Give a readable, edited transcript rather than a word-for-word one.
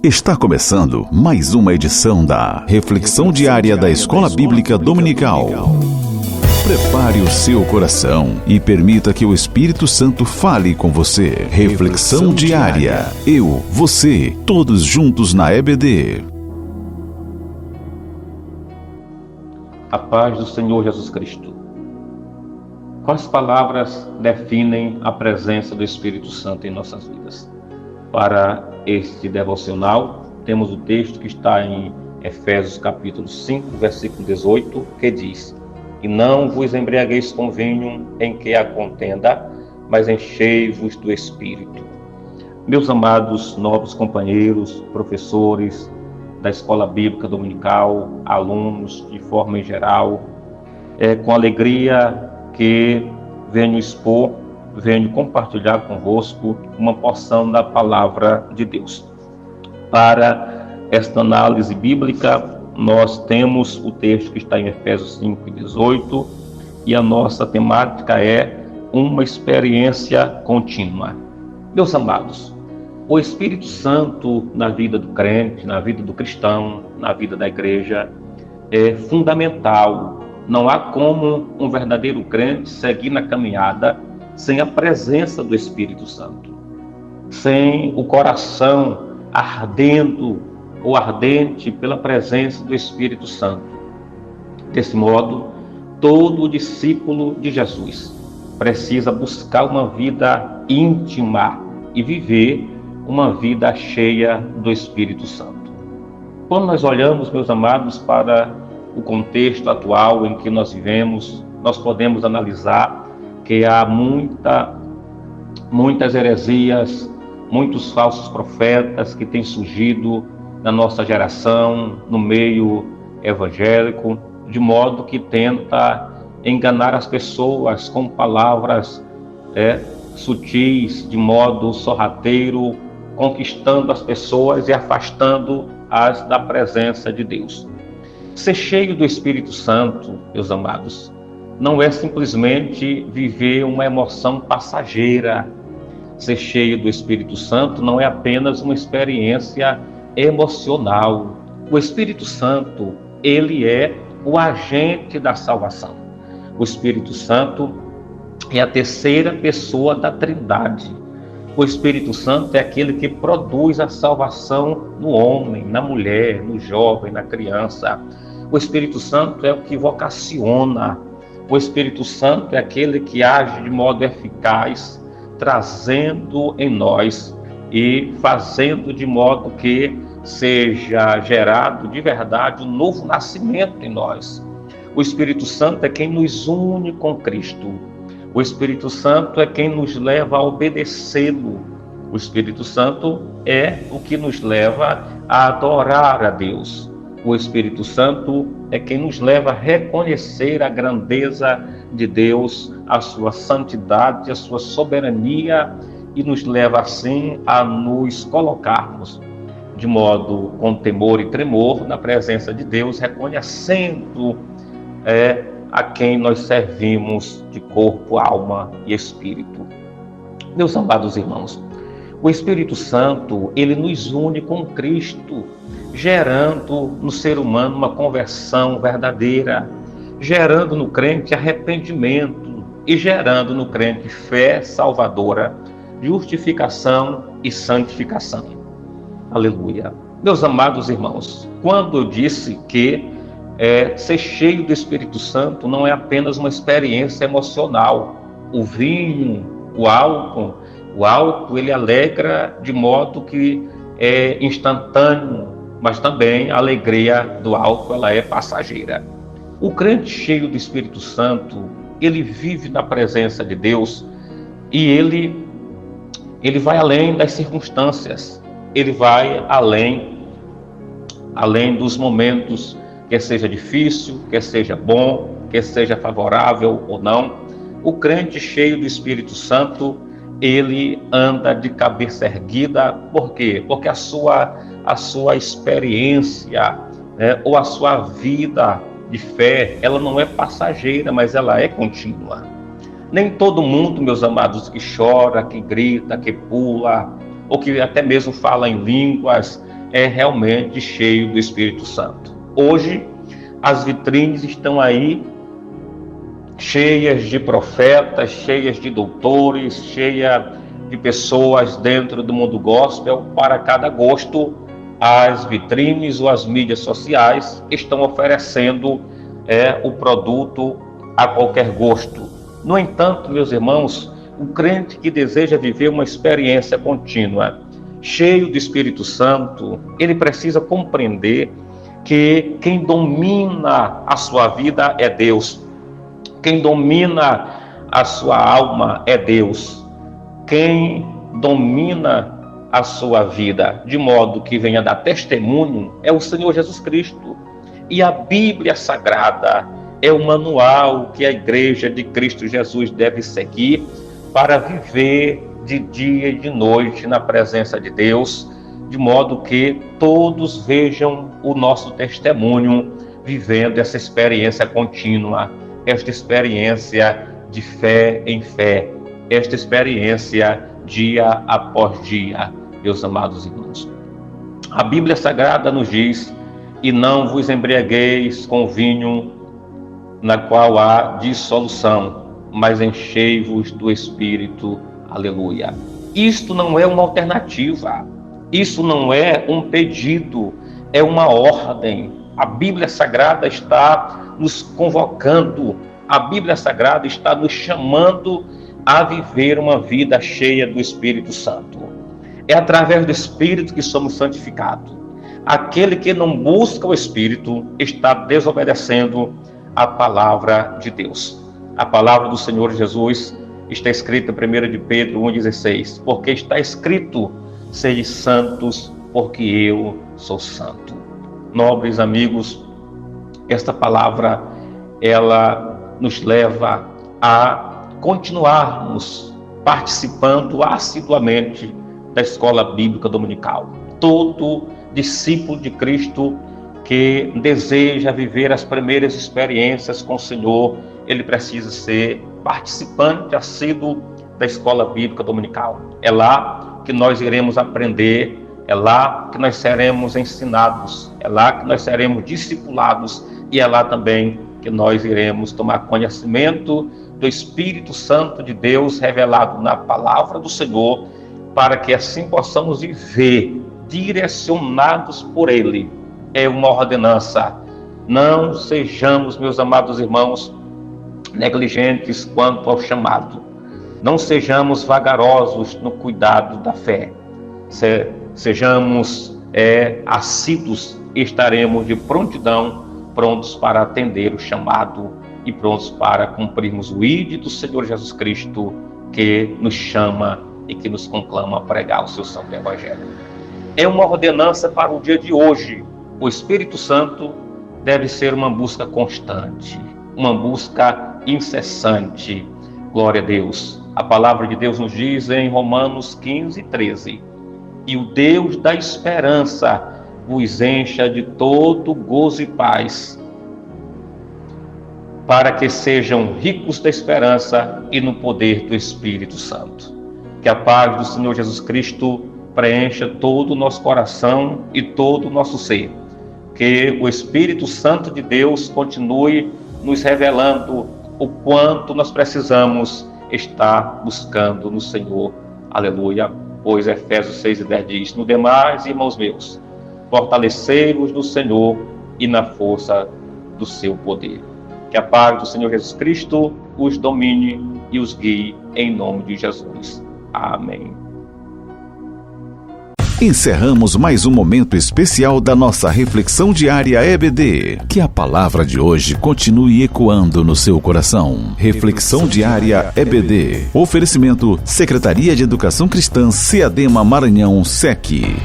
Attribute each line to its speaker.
Speaker 1: Está começando mais uma edição da Reflexão Diária da Escola Bíblica Dominical. Prepare o seu coração e permita que o Espírito Santo fale com você. Reflexão Diária. Eu, você, todos juntos na EBD.
Speaker 2: A paz do Senhor Jesus Cristo. Quais palavras definem a presença do Espírito Santo em nossas vidas? Para este devocional, temos o texto que está em Efésios capítulo 5, versículo 18, que diz: E não vos embriagueis com vinho em que há contenda, mas enchei-vos do Espírito. Meus amados novos companheiros, professores da Escola Bíblica Dominical, alunos de forma em geral, é com alegria que venho compartilhar convosco uma porção da Palavra de Deus. Para esta análise bíblica, nós temos o texto que está em Efésios 5:18 e a nossa temática é uma experiência contínua. Meus amados, o Espírito Santo na vida do crente, na vida do cristão, na vida da igreja, é fundamental. Não há como um verdadeiro crente seguir na caminhada sem a presença do Espírito Santo, sem o coração ardendo ou ardente pela presença do Espírito Santo. Desse modo, todo discípulo de Jesus precisa buscar uma vida íntima e viver uma vida cheia do Espírito Santo. Quando nós olhamos, meus amados, para o contexto atual em que nós vivemos, nós podemos analisar que há muitas heresias, muitos falsos profetas que têm surgido na nossa geração, no meio evangélico, de modo que tenta enganar as pessoas com palavras sutis, de modo sorrateiro, conquistando as pessoas e afastando-as da presença de Deus. Ser cheio do Espírito Santo, meus amados, não é simplesmente viver uma emoção passageira. Ser cheio do Espírito Santo não é apenas uma experiência emocional. O Espírito Santo, ele é o agente da salvação. O Espírito Santo é a terceira pessoa da Trindade. O Espírito Santo é aquele que produz a salvação no homem, na mulher, no jovem, na criança. O Espírito Santo é o que vocaciona. O Espírito Santo é aquele que age de modo eficaz, trazendo em nós e fazendo de modo que seja gerado de verdade um novo nascimento em nós. O Espírito Santo é quem nos une com Cristo. O Espírito Santo é quem nos leva a obedecê-lo. O Espírito Santo é o que nos leva a adorar a Deus. O Espírito Santo é quem nos leva a reconhecer a grandeza de Deus, a sua santidade, a sua soberania e nos leva assim a nos colocarmos de modo com temor e tremor na presença de Deus, reconhecendo a quem nós servimos de corpo, alma e espírito. Meus amados irmãos, o Espírito Santo, ele nos une com Cristo, gerando no ser humano uma conversão verdadeira, gerando no crente arrependimento e gerando no crente fé salvadora, justificação e santificação. Aleluia. Meus amados irmãos, quando eu disse que ser cheio do Espírito Santo não é apenas uma experiência emocional, o vinho, o álcool ele alegra de modo que é instantâneo, mas também a alegria do álcool ela é passageira. O crente cheio do Espírito Santo, ele vive na presença de Deus e ele vai além das circunstâncias, ele vai além dos momentos, quer seja difícil, quer seja bom, quer seja favorável ou não. O crente cheio do Espírito Santo, ele anda de cabeça erguida. Por quê? Porque a sua experiência, ou a sua vida de fé, ela não é passageira, mas ela é contínua. Nem todo mundo, meus amados, que chora, que grita, que pula, ou que até mesmo fala em línguas, é realmente cheio do Espírito Santo. Hoje, as vitrines estão aí cheias de profetas, cheias de doutores, cheias de pessoas dentro do mundo gospel. Para cada gosto, as vitrines ou as mídias sociais estão oferecendo o produto a qualquer gosto. No entanto, meus irmãos, o crente que deseja viver uma experiência contínua, cheio do Espírito Santo, ele precisa compreender que quem domina a sua vida é Deus. Quem domina a sua alma é Deus. Quem domina a sua vida, de modo que venha dar testemunho, é o Senhor Jesus Cristo. E a Bíblia Sagrada é o manual que a Igreja de Cristo Jesus deve seguir para viver de dia e de noite na presença de Deus, de modo que todos vejam o nosso testemunho vivendo essa experiência contínua, esta experiência de fé em fé, esta experiência dia após dia, meus amados irmãos. A Bíblia Sagrada nos diz: e não vos embriagueis com vinho, na qual há dissolução, mas enchei-vos do Espírito. Aleluia. Isto não é uma alternativa, isso não é um pedido, é uma ordem. A Bíblia Sagrada está nos convocando, a Bíblia Sagrada está nos chamando a viver uma vida cheia do Espírito Santo. É através do Espírito que somos santificados. Aquele que não busca o Espírito está desobedecendo a palavra de Deus. A palavra do Senhor Jesus está escrita em 1 de Pedro 1,16, porque está escrito: sede santos, porque eu sou santo. Nobres amigos, esta palavra, ela nos leva a continuarmos participando assiduamente da escola bíblica dominical. Todo discípulo de Cristo que deseja viver as primeiras experiências com o Senhor, ele precisa ser participante assíduo da escola bíblica dominical. É lá que nós iremos aprender, é lá que nós seremos ensinados, é lá que nós seremos discipulados, e é lá também que nós iremos tomar conhecimento do Espírito Santo de Deus revelado na palavra do Senhor, para que assim possamos viver direcionados por Ele. É uma ordenança. Não sejamos, meus amados irmãos, negligentes quanto ao chamado. Não sejamos vagarosos no cuidado da fé. Sejamos assíduos e estaremos de prontidão, prontos para atender o chamado e prontos para cumprirmos o ID do Senhor Jesus Cristo, que nos chama e que nos conclama a pregar o seu santo evangelho. É uma ordenança para o dia de hoje. O Espírito Santo deve ser uma busca constante, uma busca incessante. Glória a Deus. A palavra de Deus nos diz em Romanos 15:13: e o Deus da esperança vos encha de todo gozo e paz, para que sejam ricos da esperança e no poder do Espírito Santo. Que a paz do Senhor Jesus Cristo preencha todo o nosso coração e todo o nosso ser. Que o Espírito Santo de Deus continue nos revelando o quanto nós precisamos estar buscando no Senhor. Aleluia. Pois Efésios 6:10 diz: no demais, irmãos meus, fortalecei-vos no Senhor e na força do seu poder. Que a paz do Senhor Jesus Cristo os domine e os guie em nome de Jesus. Amém.
Speaker 1: Encerramos mais um momento especial da nossa reflexão diária EBD. Que a palavra de hoje continue ecoando no seu coração. Reflexão diária EBD. Oferecimento: Secretaria de Educação Cristã, CEADEMA Maranhão, SEC.